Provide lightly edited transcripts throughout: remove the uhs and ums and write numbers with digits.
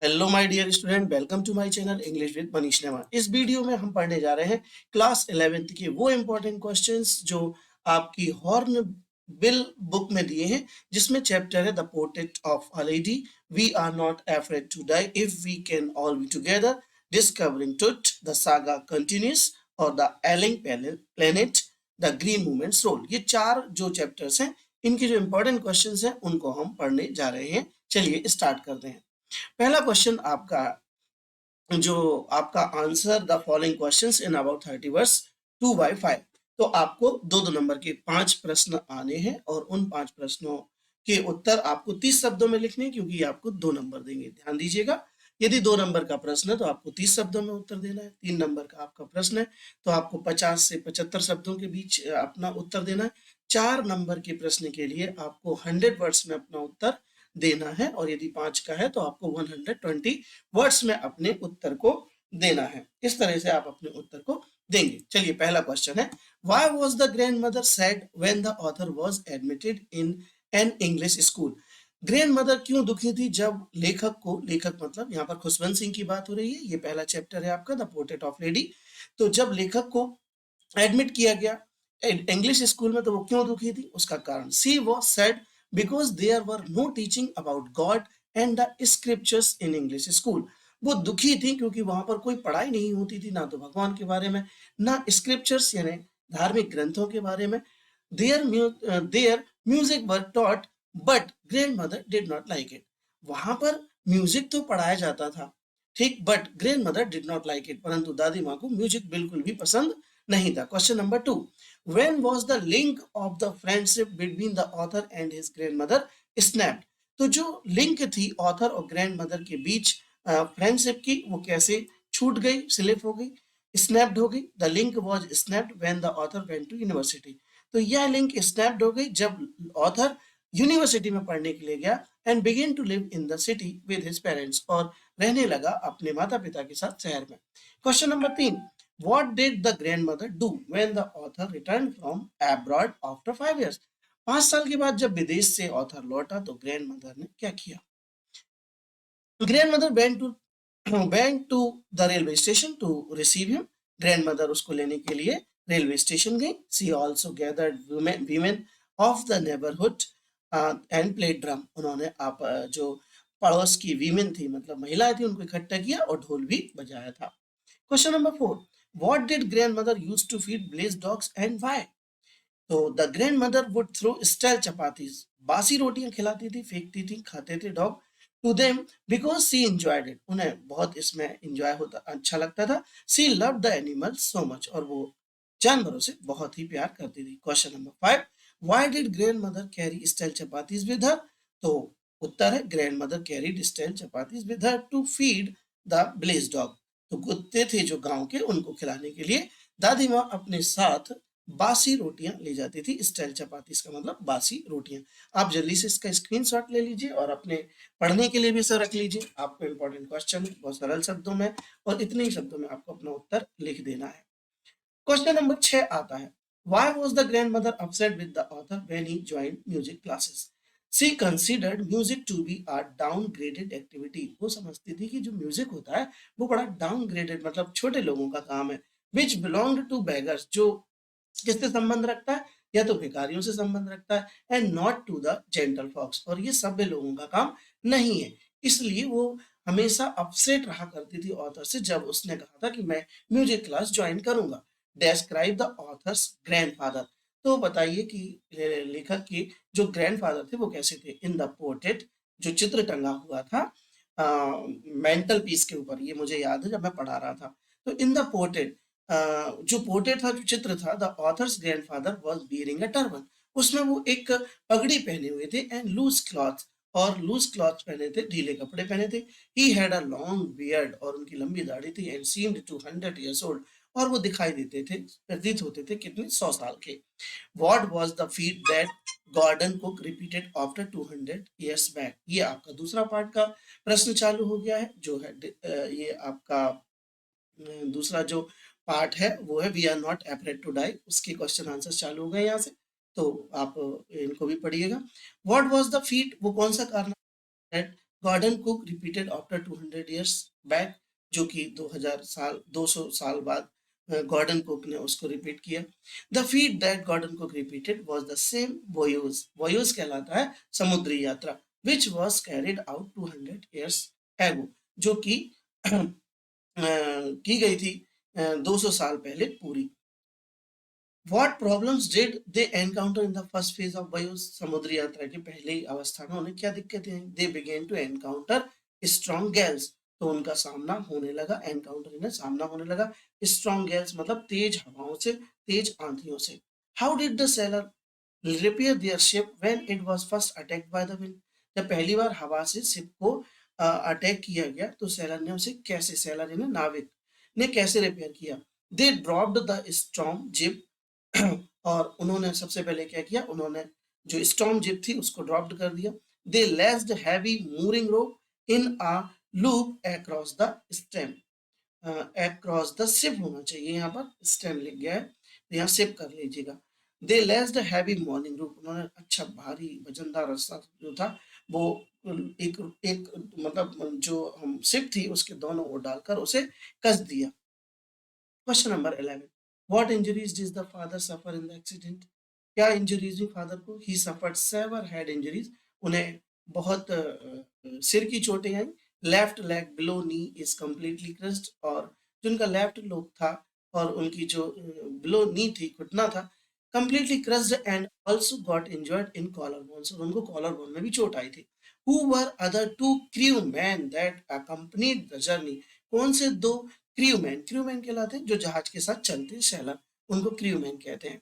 Hello my dear student, welcome to my channel English with Manish Nema. इस video में हम पढ़ने जा रहे हैं क्लास 11th के वो इम्पोर्टेंट क्वेश्चंस जो आपकी हॉर्न बिल बुक में दिए हैं, जिसमें चैप्टर है the portrait of a lady, we are not afraid to die if we can all be together, discovering truth, the saga continues और the ailing planet, the green movements role. ये चार जो chapters हैं, इनके जो important questions हैं उनको हम पढ़ने जा रहे हैं। चलिए स्टार्ट करते हैं। पहला क्वेश्चन आपका, जो आपका answer the following questions in about 30 words 2/5। तो आपको दो दो नंबर के 5 प्रश्न आने हैं और उन 5 प्रश्नों के उत्तर आपको 30 शब्दों में लिखने हैं, क्योंकि आपको 2 नंबर देंगे। ध्यान दीजिएगा, यदि 2 नंबर का प्रश्न है तो आपको 30 शब्दों में उत्तर देना है। 3 नंबर का आपका प्रश्न है तो आपको 50 से 75 शब्दों के बीच अपना उत्तर देना है। 4 नंबर के प्रश्न के लिए आपको 100 वर्ड्स में अपना उत्तर देना है, और यदि 5 का है तो आपको 120 वर्ड्स में अपने उत्तर को देना है। इस तरह से आप अपने उत्तर को देंगे। चलिए, पहला क्वेश्चन है, why was the grandmother sad when the author was admitted in an English school. Grandmother क्यों दुखी थी जब लेखक मतलब यहाँ पर खुशवंत सिंह की बात हो रही है। ये पहला चैप्टर है आपका द पोर्ट्रेट ऑफ लेडी। तो जब लेखक को एडमिट किया गया इंग्लिश स्कूल में, तो वो क्यों दुखी थी, उसका कारण, she was sad because there were no teaching about God and the scriptures in English school. वो दुखी थी क्योंकि वहां पर कोई पढ़ाई नहीं होती थी, ना तो भगवान के बारे में, ना स्क्रिप्चर्स यानी धार्मिक ग्रंथों के बारे में। There music were taught but grandmother did not like it. वहां पर म्यूजिक तो पढ़ाया जाता था, ठीक, but grandmother did not like it, परंतु दादी माँ को म्यूजिक बिल्कुल भी पसंद नहीं था। Question number 2, when was the link of the friendship between the author and his grandmother snapped। तो जो लिंक थी ऑथर और ग्रैंडमदर के बीच फ्रेंडशिप की, वो कैसे छूट गई, स्लिप हो गई, स्नैप्ड हो गई। The link was snapped when the author went to university. तो यह लिंक स्नैप्ड हो गई जब ऑथर यूनिवर्सिटी में पढ़ने के लिए गया and begin to live in the city with his parents, और रहने लगा अपने माता पिता के साथ शहर में। Question number 3, what did the grandmother do when the author returned from abroad after 5 years। 5 साल के बाद जब विदेश से ऑथर लौटा तो ग्रैंडमदर ने क्या किया। Grandmother went to the railway station to receive him। Grandmother उसको लेने के लिए रेलवे स्टेशन गई। She also gathered women of the neighborhood and played drum। उन्होंने आप जो पड़ोस की वीमेन थी, मतलब महिलाएं थी, उनको इकट्ठा किया और ढोल भी बजाया था। Question number 4, what did grandmother used to feed blessed dogs and why। तो the grand mother would throw stale chapatis, बासी रोटियां खिलाती थी, फेंकती थी, खाते थे dog, to them because she enjoyed it, उन्हें बहुत इसमें एंजॉय होता, अच्छा लगता था। She love the animals so much, और वो जानवरों से बहुत ही प्यार करती थी। Question number 5, why did grand mother carry stale chapatis with her. तो उत्तर है, grand mother carried stale chapatis with her to feed the blessed dog. तो कुत्ते थे जो गांव के, उनको खिलाने के लिए दादी माँ अपने साथ बासी रोटियां ले जाती थी। स्टाइल चपाती इसका मतलब बासी रोटियां। आप जल्दी से इसका स्क्रीनशॉट ले लीजिए और अपने पढ़ने के लिए भी इसे रख लीजिए। आपको इंपॉर्टेंट क्वेश्चन बहुत सरल शब्दों में और इतने ही शब्दों में आपको अपना उत्तर लिख देना है। क्वेश्चन नंबर 6 आता है, why was the grandmother upset with the author when he joined music classes. She considered music to be a downgraded activity. वो समझती थी कि जो म्यूजिक होता है वो बड़ा डाउनग्रेडेड, मतलब छोटे लोगों का काम है। विच बिलोंग्ड टू बेगर्स, जो किससे संबंध रखता है, या तो भिखारियों से संबंध रखता है, and not to the gentle folks, और ये सभ्य लोगों का काम नहीं है। इसलिए वो हमेशा अपसेट रहा करती थी ऑथर से जब उसने कहा था कि मैं म्यूजिक क्लास ज्वाइन करूंगा। Describe the author's grandfather. तो बताइए कि लेखक के जो ग्रैंडफादर थे वो कैसे थे। इन द पोर्ट्रेट, जो चित्र टंगा हुआ था मेंटल पीस के ऊपर, ये मुझे याद है जब मैं पढ़ा रहा था। तो इन द पोर्ट्रेट, जो पोर्ट्रेट था, जो चित्र था, the author's grandfather was bearing a turban. उसमें वो एक पगड़ी पहने हुए थे, एंड लूज क्लॉथ, और लूज क्लॉथ पहने थे, ढीले कपड़े पहने थे। He had a long beard, और उनकी लंबी दाढ़ी थी, and seemed to 100 years old, और वो दिखाई देते थे, प्रतीत होते थे कितने 100 साल के। What was the feat that Gordon Cook repeated after 200 years back. ये आपका दूसरा पार्ट का प्रश्न चालू हो गया है, जो है ये आपका दूसरा जो पार्ट है वो है we are not afraid to die. उसके क्वेश्चन आंसर चालू हो गए यहाँ से, तो आप इनको भी पढ़िएगा। व्हाट वाज द फीट, वो कौन सा कारण है Gordon Cook repeated after 200 years back, जो कि 200 साल बाद गॉर्डन कुक ने उसको रिपीट किया। The feat that Gordon Cook repeated was the same voyage, voyage कहलाता है समुद्री यात्रा, which was carried out 200 years एगो, जो कि की गई थी 200 साल पहले पूरी। What problems did they encounter in the first phase of वायु समुद्री यात्रा की पहली अवस्था में उन्हें क्या दिक्कतें आई? They began to encounter strong gales, तो उनका सामना होने लगा, एनकाउंटर इन्हें सामना होने लगा स्ट्रॉन्ग गैल्स मतलब तेज हवाओं से, तेज आंधियों से। How did the sailor repair their ship when it was first attacked by the wind? जब पहली बार हवा से शिप को अटैक किया गया तो सेलर ने उसे कैसे, सेलर इन्हें नाविक ने कैसे रिपेयर किया? दे ड्रॉप्ड द स्टॉर्म जिप और उन्होंने सबसे पहले क्या किया, उन्होंने जो स्टॉर्म जिप थी उसको ड्रॉप्ड कर दिया। They lashed heavy mooring rope in a loop across the stem, across the ship होना चाहिए, यहाँ पर स्टेम लिख गया है तो यहाँ शिप कर लीजिएगा। दे लेस्ड हैवी मॉर्निंग रोप, उन्होंने अच्छा भारी वजनदार रस्सा जो था वो एक एक मतलब जो हम शिप थी उसके दोनों ओर डालकर उसे कस दिया। Question number 11, what injuries did the father suffer in the accident? क्या इंजरीज हुई फादर को? He suffered severe head injuries, उन्हें बहुत सिर की चोटें आई। Left leg below knee is completely crushed, और जो उनका लेफ्ट लोग था और उनकी जो बिलो नी थी, घुटना था, completely crushed and also got injured in collar bones, और उनको कॉलर बोन में भी चोट आई थी। Who were other two crew man that accompanied the journey? कौन से दो क्रूमैन, क्रूमैन कहलाते हैं जो जहाज के साथ चलते हैं, सैलर, उनको क्रूमैन कहते हैं।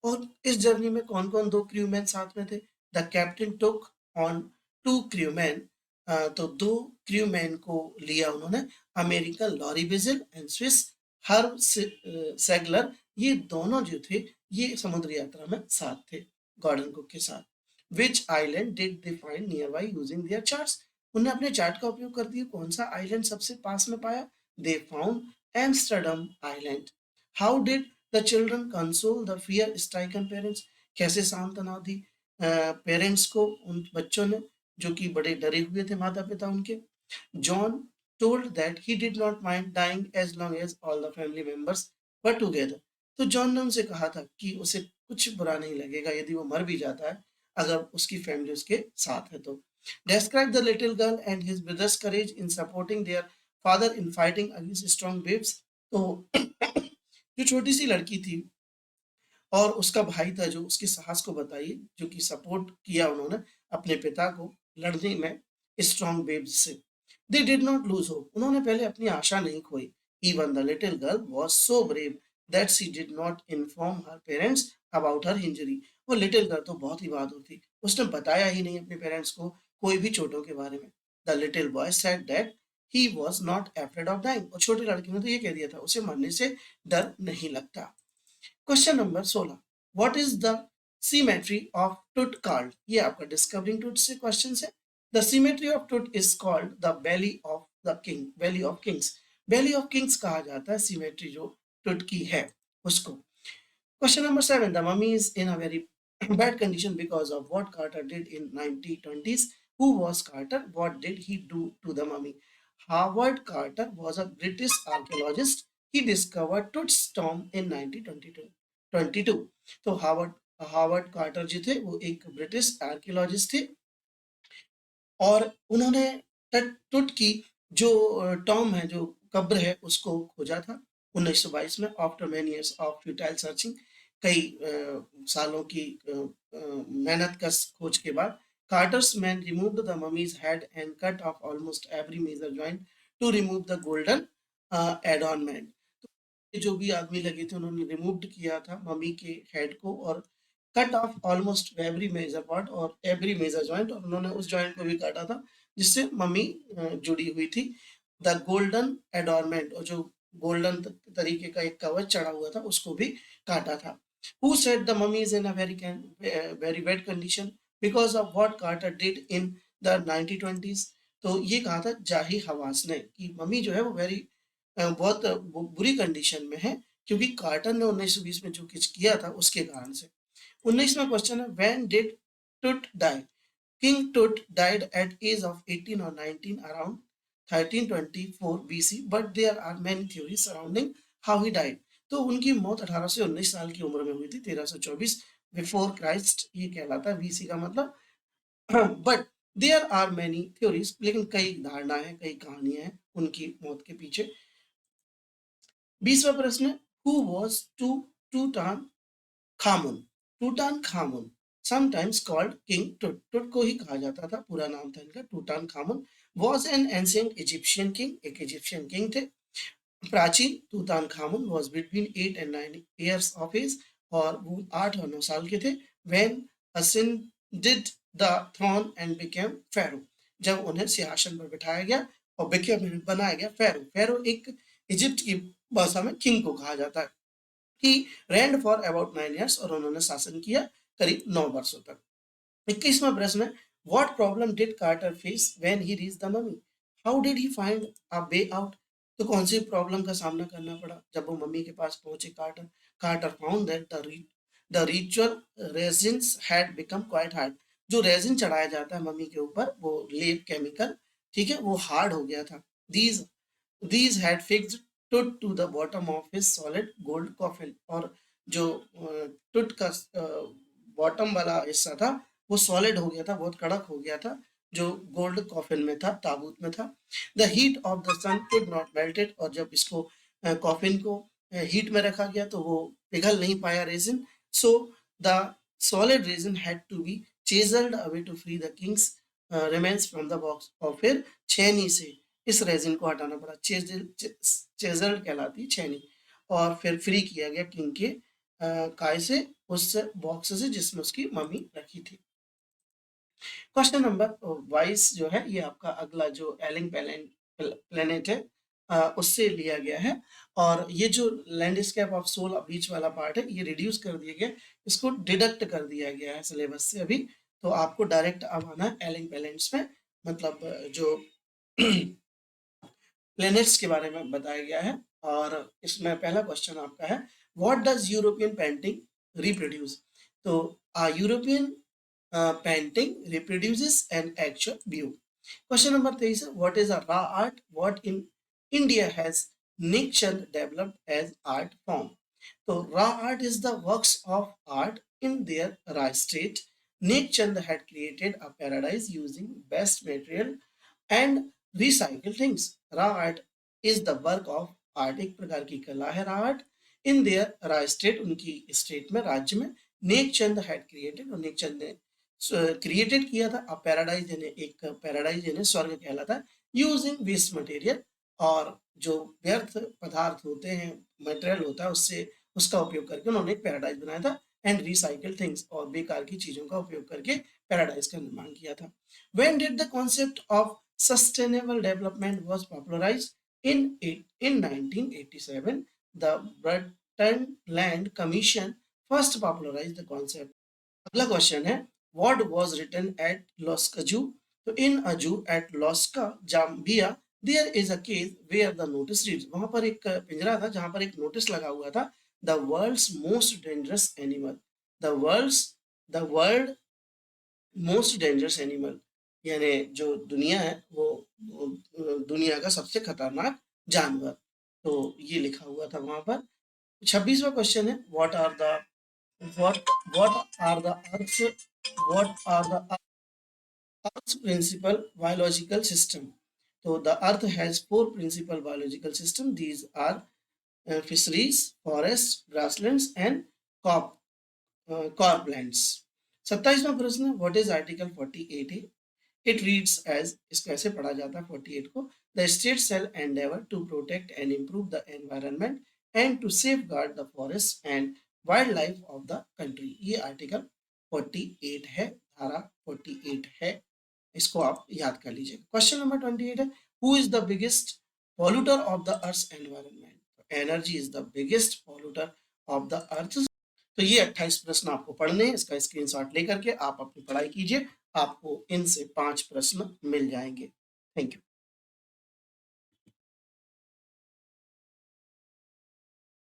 और इस जर्नी में कौन कौन दो क्रूमैन साथ में थे? The captain took on two crewman, तो दो क्रूमैन को लिया उन्होंने, American Larry Vigil and Swiss Herb Seigler, ये दोनों जो थे ये समुद्री यात्रा में साथ थे गॉर्डन कुक के साथ। Which island did they find near by using their charts? उन्हें अपने चार्ट का उपयोग करते हुए कौन सा आइलैंड सबसे पास में पाया? They found Amsterdam Island. How did the children console the fear-stricken parents? कैसे सांत्वना दी पेरेंट्स को उन बच्चों ने जो कि बड़े डरे हुए थे माता पिता उनके? John told that he did not mind dying as long as all the family members were together. तो जॉन ने उनसे कहा था कि उसे कुछ बुरा नहीं लगेगा यदि वो मर भी जाता है अगर उसकी फैमिली उसके साथ है तो। Describe the little girl and his brother's courage in supporting their father in fighting against strong waves. तो जो छोटी सी लड़की थी और उसका भाई था जो उसके साहस को बताइए जो कि सपोर्ट किया उन्होंने अपने पिता को लड़ने में स्ट्रॉन्ग वेव्स से। They did not lose hope, उन्होंने पहले अपनी आशा नहीं खोई। Even the little girl was so brave that she did not inform her parents about her injury. वो लिटिल गर्ल तो बहुत ही बहादुर थी, उसने बताया ही नहीं अपने पेरेंट्स को कोई भी चोटों के बारे में। The little boy said that he was not afraid of dying, और छोटी लड़की ने तो ये कह दिया था उसे मरने से डर नहीं लगता। Question number 16, what is the symmetry of टुट कॉल्ड? ये आपका डिस्कवरिंग टुट से क्वेश्चन है। द सिमेट्री ऑफ टुट is called the valley of the king, valley of Kings, valley of Kings कहा जाता है सिमेट्री जो टुट की है उसको। Question number 7, the mummy is in a very bad condition because of what Carter did in 1920s. Who was Carter? What did he do to the mummy? Howard Carter was a British archaeologist. He discovered Toots tomb in 1922. तो Howard quarter जी थे वो एक British archaeologist थे और उन्होंने टुट की जो टॉम है, जो कब्र है, उसको खोजा था 1922 में। After many years of futile searching, कई सालों की मेहनत कश खोज के बाद, Carter's men removed the mummy's head and cut off almost every major joint to remove the golden adornment. तो जो भी आदमी लगे थे उन्होंने रिमूव्ड किया था मम्मी के हेड को और cut off almost every major part और एवरी मेजर जॉइंट, और उन्होंने उस जॉइंट को भी काटा था जिससे मम्मी जुड़ी हुई थी। द गोल्डन एडॉर्नमेंट, और जो गोल्डन तरीके का एक कवच चढ़ा हुआ था उसको भी काटा था। Who said the mummy is in a very bad condition because of what Carter did in the 1920s? तो ये कहा था जाही हवास ने कि मम्मी जो है वो बहुत बुरी कंडीशन में है क्योंकि कार्टर ने 1920 में जो कुछ किया था उसके कारण से। 19वां क्वेश्चन है, व्हेन डिड टुट die? King Tut died at age of 18 or 19 around 1324 BC, but there are many theories surrounding how he died. तो उनकी मौत 18 से 19 साल की उम्र में हुई थी, 1324 बिफोर क्राइस्ट ये कहलाता है, बीसी का मतलब। But there are many theories, लेकिन कई धारणा है, कई कहानियां हैं उनकी मौत के पीछे। 20वां प्रश्न, who was Tutankhamun? Tutankhamun sometimes called King Tut, Tut को ही कहा जाता था, पूरा नाम था इनका Tutankhamun, was an ancient Egyptian king, एक इजिप्शियन किंग थे प्राचीन। Tutankhamun was between 8 and 9 years of age, और वो 8 और 9 साल के थे। When ascended the throne and became pharaoh, जब उन्हें सिंहासन पर बिठाया गया और बनाया गया फेरो। फेरो एक इजिप्ट की भाषा में किंग को कहा जाता है। He reigned for about 9 years, और उन्होंने शासन किया करीब 9 वर्षों तक। 21वां प्रश्न है, what problem did Carter face when he reached the mummy? How did he find a way out? तो कौन सी प्रॉब्लम का सामना करना पड़ा जब वो मम्मी के पास पहुंचे Carter? Carter found that the ritual resins had become quite hard, जो रेजिन चढ़ाया जाता है मम्मी के ऊपर, वो लेप केमिकल, ठीक है, वो हार्ड हो गया था। These had fixed Tut to the bottom of his solid gold coffin, और जो टुट का बॉटम वाला हिस्सा था वो सॉलिड हो गया था, बहुत कड़क हो गया था, जो गोल्ड कॉफिन में था, ताबूत में था। The heat of the sun could not melted, और जब इसको कॉफिन को हीट में रखा गया तो वो पिघल नहीं पाया resin. So the solid resin had to be chiselled away to free the king's remains from the box, और फिर छेनी से इस रेजिन को हटाना पड़ा, चेजल्ड कहलाती छेनी, और फिर फ्री किया गया किंग के काय से, उस बॉक्स से जिसमें उसकी मम्मी रखी थी। क्वेश्चन नंबर 22 जो है ये आपका अगला जो एलिंग प्लेनेट है उससे लिया गया है, और ये जो लैंडस्केप ऑफ सोल बीच वाला पार्ट है ये रिड्यूस कर दिया गया, इसको डिडक्ट कर दिया गया है सिलेबस से अभी, तो आपको डायरेक्ट अब आना है एलिंग प्लेनेट्स में, मतलब जो प्लेनेट्स के बारे में बताया गया है। और इसमें पहला क्वेश्चन आपका है, what does European painting reproduce? तो European painting reproduces an actual view. Question number 23 है, what is a raw art? What in India has Nekchand developed as art form? तो raw art is the works of art in their raw state. Nickchand had created a paradise using best material and recycle things. Raw art is the work of art, एक प्रकार की कला है raw art in their raw state, उनकी state में, राज्य में। Nek Chand had created, और नेकचंद ने क्रिएटेड किया था अ पैराडाइज, यानी एक पैराडाइज यानी स्वर्ग कहलाता है, यूजिंग वेस्ट मटेरियल, और जो व्यर्थ पदार्थ होते हैं, मटेरियल होता है, उससे उसका उपयोग करके उन्होंने एक पैराडाइज बनाया था। एंड रिसाइकल थिंग्स, और बेकार की चीजों का उपयोग करके पैराडाइज का निर्माण किया था। When did the concept of sustainable development was popularised? in 1987 the Brundtland Commission first popularized the concept. अगला क्वेश्चन है, what was written at Lusaka zoo? तो in a zoo at Lusaka Zambia there is a cage where the notice reads, वहां पर एक पिंजरा था जहां पर एक नोटिस लगा हुआ था, the world's most dangerous animal, the world most dangerous animal, यानी जो दुनिया है वो दुनिया का सबसे खतरनाक जानवर, तो ये लिखा हुआ था वहां पर। 26वां क्वेश्चन है, what are the earth's principal biological system? So the earth has four principal biological system. These are fisheries, forests, grasslands and crop croplands. 27वां प्रश्न, what is article 48A? It reads as, इसको ऐसे पढ़ा जाता है 48 को, the state shall endeavor to protect and improve the environment and to safeguard the forests and wildlife of the country. ये article 48 है, धारा 48 है, इसको आप याद कर लीजिए। क्वेश्चन नंबर 28 है, who is the biggest polluter of the earth environment? Energy is the biggest polluter of the earth. तो ये 28 प्रश्न आपको पढ़ने हैं, इसका स्क्रीनशॉट लेकर के आप अपनी पढ़ाई कीजिए, आपको इनसे 5 प्रश्न मिल जाएंगे। Thank you.